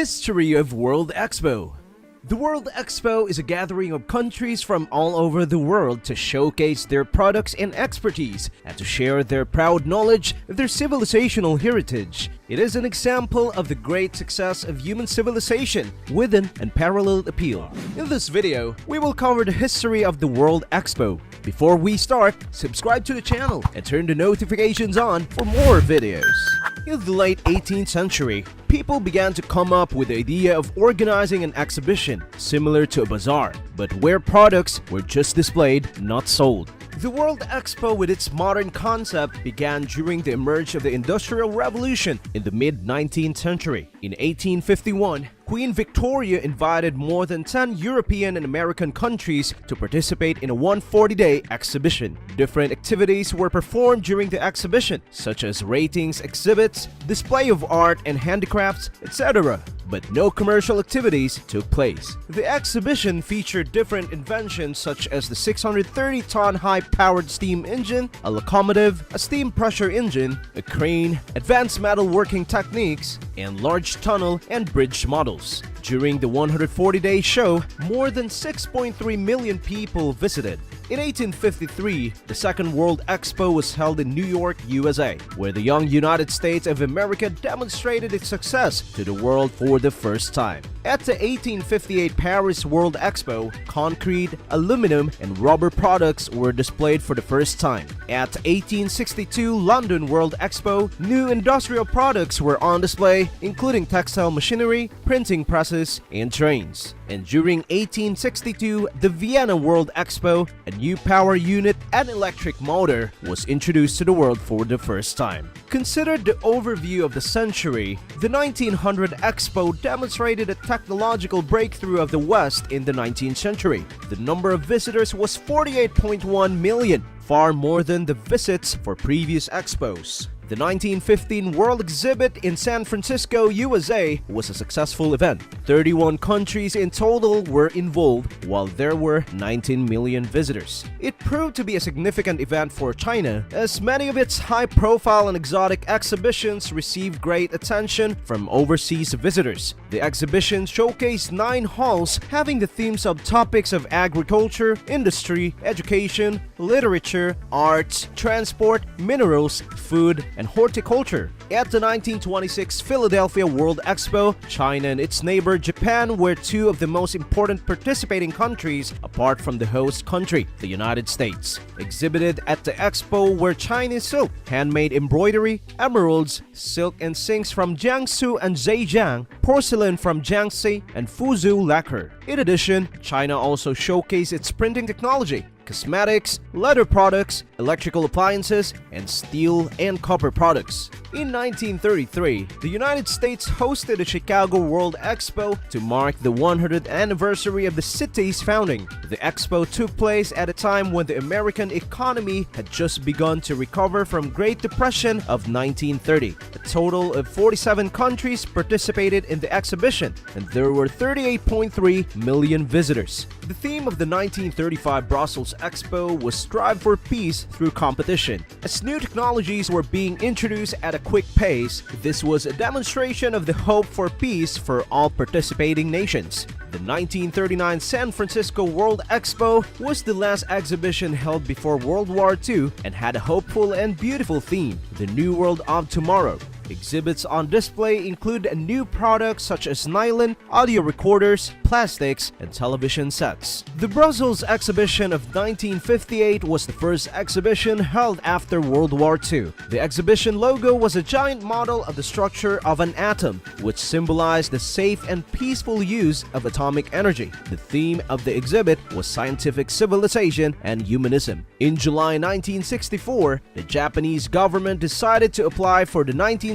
History of World Expo. The World Expo is a gathering of countries from all over the world to showcase their products and expertise and to share their proud knowledge of their civilizational heritage. It is an example of the great success of human civilization with an unparalleled appeal. In this video, we will cover the history of the World Expo. Before we start, subscribe to the channel and turn the notifications on for more videos. In the late 18th century, people began to come up with the idea of organizing an exhibition similar to a bazaar, but where products were just displayed, not sold. The World Expo with its modern concept began during the emergence of the Industrial Revolution in the mid-19th century. In 1851, Queen Victoria invited more than 10 European and American countries to participate in a 140-day exhibition. Different activities were performed during the exhibition, such as ratings, exhibits, display of art and handicrafts, etc. But no commercial activities took place. The exhibition featured different inventions such as the 630-ton high-powered steam engine, a locomotive, a steam pressure engine, a crane, advanced metalworking techniques, and large tunnel and bridge models. During the 140-day show, more than 6.3 million people visited. In 1853, the Second World Expo was held in New York, USA, where the young United States of America demonstrated its success to the world for the first time. At the 1858 Paris World Expo, concrete, aluminum, and rubber products were displayed for the first time. At the 1862 London World Expo, new industrial products were on display, including textile machinery, printing presses, and trains. And during 1862, the Vienna World Expo, a new power unit and electric motor was introduced to the world for the first time. Considered the overview of the century, the 1900 Expo demonstrated a technological breakthrough of the West in the 19th century. The number of visitors was 48.1 million, far more than the visits for previous expos. The 1915 World Exhibit in San Francisco, USA was a successful event. 31 countries in total were involved, while there were 19 million visitors. It proved to be a significant event for China, as many of its high-profile and exotic exhibitions received great attention from overseas visitors. The exhibition showcased 9 halls having the themes of topics of agriculture, industry, education, literature, arts, transport, minerals, food, and horticulture. At the 1926 Philadelphia World Expo, China and its neighbor Japan were two of the most important participating countries apart from the host country, the United States. Exhibited at the expo were Chinese silk, handmade embroidery, emeralds, silk and sinks from Jiangsu and Zhejiang, porcelain from Jiangxi, and Fuzhou lacquer. In addition, China also showcased its printing technology, cosmetics, leather products, electrical appliances, and steel and copper products. In 1933, the United States hosted the Chicago World Expo to mark the 100th anniversary of the city's founding. The expo took place at a time when the American economy had just begun to recover from Great Depression of 1930. A total of 47 countries participated in the exhibition, and there were 38.3 million visitors. The theme of the 1935 Brussels Expo was Strive for Peace through Competition. As new technologies were being introduced at a quick pace, this was a demonstration of the hope for peace for all participating nations. The 1939 San Francisco World Expo was the last exhibition held before World War II and had a hopeful and beautiful theme, the New World of Tomorrow. Exhibits on display include new products such as nylon, audio recorders, plastics, and television sets. The Brussels Exhibition of 1958 was the first exhibition held after World War II. The exhibition logo was a giant model of the structure of an atom, which symbolized the safe and peaceful use of atomic energy. The theme of the exhibit was scientific civilization and humanism. In July 1964, the Japanese government decided to apply for the 1970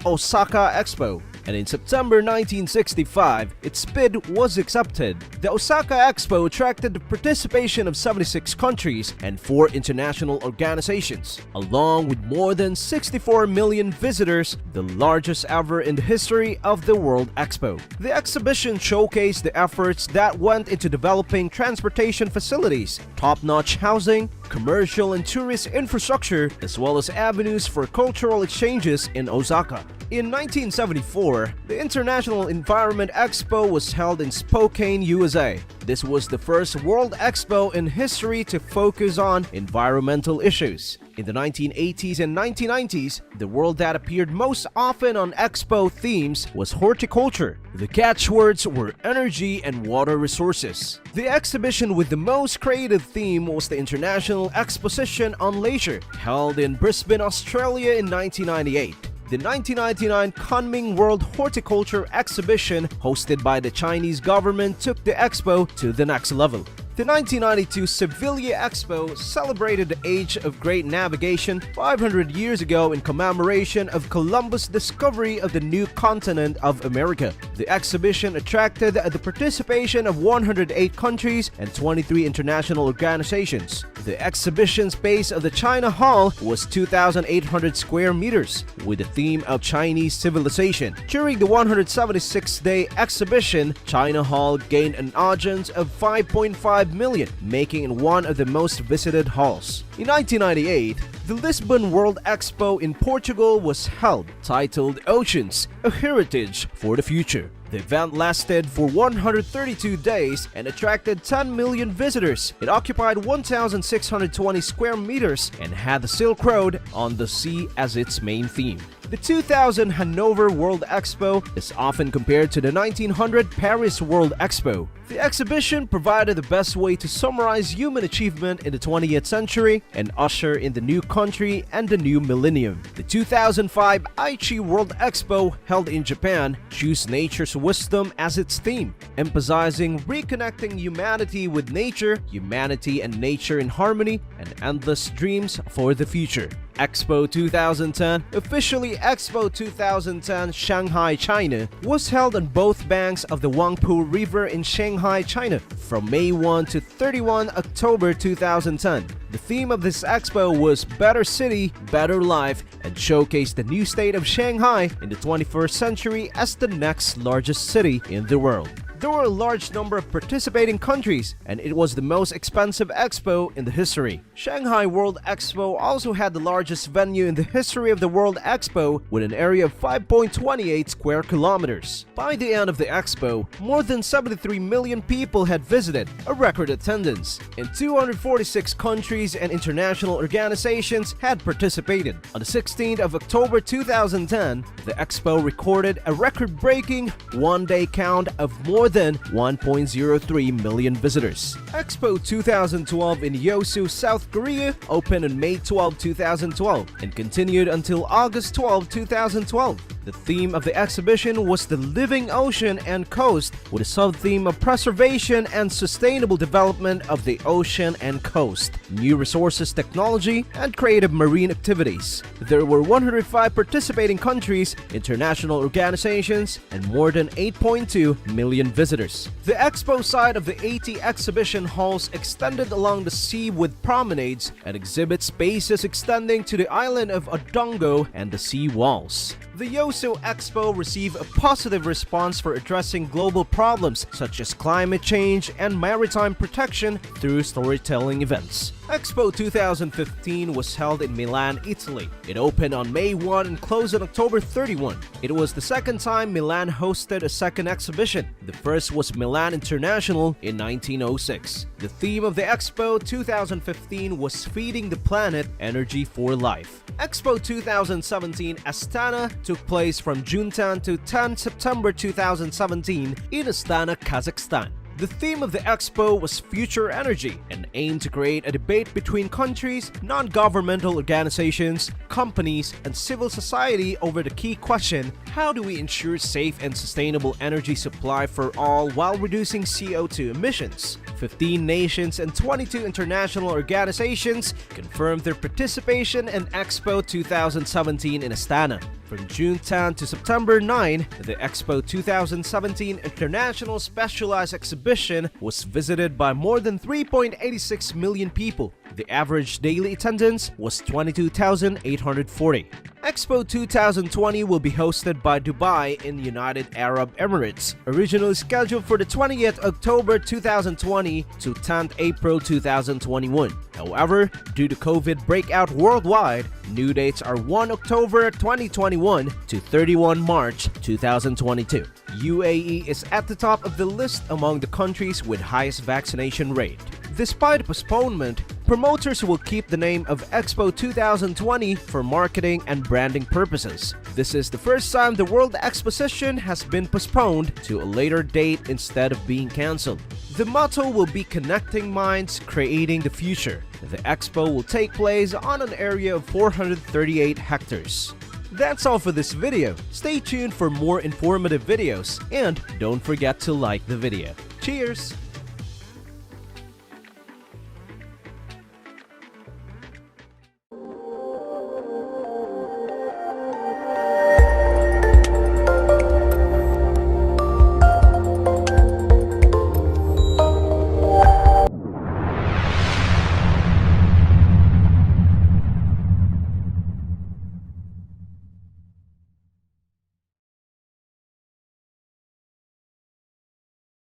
Osaka Expo, and in September 1965, its bid was accepted. The Osaka Expo attracted the participation of 76 countries and 4 international organizations, along with more than 64 million visitors, the largest ever in the history of the World Expo. The exhibition showcased the efforts that went into developing transportation facilities, top-notch housing, commercial and tourist infrastructure, as well as avenues for cultural exchanges in Osaka. In 1974, the International Environment Expo was held in Spokane, USA. This was the first World Expo in history to focus on environmental issues. In the 1980s and 1990s, the word that appeared most often on Expo themes was horticulture. The catchwords were energy and water resources. The exhibition with the most creative theme was the International Exposition on Leisure, held in Brisbane, Australia in 1998. The 1999 Kunming World Horticulture Exhibition, hosted by the Chinese government, took the expo to the next level. The 1992 Sevilla Expo celebrated the age of great navigation 500 years ago in commemoration of Columbus' discovery of the new continent of America. The exhibition attracted the participation of 108 countries and 23 international organizations. The exhibition space of the China Hall was 2,800 square meters, with the theme of Chinese civilization. During the 176-day exhibition, China Hall gained an audience of 5.5 million, making it one of the most visited halls. In 1998, the Lisbon World Expo in Portugal was held, titled Oceans, a Heritage for the Future. The event lasted for 132 days and attracted 10 million visitors. It occupied 1,620 square meters and had the Silk Road on the sea as its main theme. The 2000 Hanover World Expo is often compared to the 1900 Paris World Expo. The exhibition provided the best way to summarize human achievement in the 20th century and usher in the new country and the new millennium. The 2005 Aichi World Expo, held in Japan, chose nature's wisdom as its theme, emphasizing reconnecting humanity with nature, humanity and nature in harmony, and endless dreams for the future. Expo 2010, officially Expo 2010 Shanghai, China, was held on both banks of the Huangpu River in Shanghai, China, from May 1 to 31 October 2010. The theme of this expo was Better City, Better Life, and showcased the new state of Shanghai in the 21st century as the next largest city in the world. There were a large number of participating countries, and it was the most expensive expo in the history. Shanghai World Expo also had the largest venue in the history of the World Expo, with an area of 5.28 square kilometers. By the end of the expo, more than 73 million people had visited, a record attendance, and 246 countries and international organizations had participated. On the 16th of October 2010, the expo recorded a record-breaking one-day count of more than 1.03 million visitors. Expo 2012 in Yeosu, South Korea opened on May 12, 2012 and continued until August 12, 2012. The theme of the exhibition was the living ocean and coast, with a sub-theme of preservation and sustainable development of the ocean and coast, new resources technology, and creative marine activities. There were 105 participating countries, international organizations, and more than 8.2 million visitors. The expo side of the 80 exhibition halls extended along the sea with promenades and exhibit spaces extending to the island of Odongo and the sea walls. The Yosu Expo received a positive response for addressing global problems such as climate change and maritime protection through storytelling events. Expo 2015 was held in Milan, Italy. It opened on May 1 and closed on October 31. It was the second time Milan hosted a second exhibition. The first was Milan International in 1906. The theme of the Expo 2015 was Feeding the Planet, Energy for Life. Expo 2017 Astana took place from June 10 to 10 September 2017 in Astana, Kazakhstan. The theme of the expo was Future Energy and aimed to create a debate between countries, non-governmental organizations, companies, and civil society over the key question: how do we ensure safe and sustainable energy supply for all while reducing CO2 emissions? 15 nations and 22 international organizations confirmed their participation in Expo 2017 in Astana. From June 10 to September 9, the Expo 2017 International Specialized Exhibition was visited by more than 3.86 million people. The average daily attendance was 22,840. Expo 2020 will be hosted by Dubai in the United Arab Emirates, originally scheduled for the 20th October 2020 to 10th April 2021. However, due to COVID breakout worldwide, new dates are 1 October 2021 to 31 March 2022. UAE is at the top of the list among the countries with highest vaccination rate. Despite postponement, promoters will keep the name of Expo 2020 for marketing and branding purposes. This is the first time the World Exposition has been postponed to a later date instead of being cancelled. The motto will be Connecting Minds, Creating the Future. The expo will take place on an area of 438 hectares. That's all for this video. Stay tuned for more informative videos and don't forget to like the video. Cheers!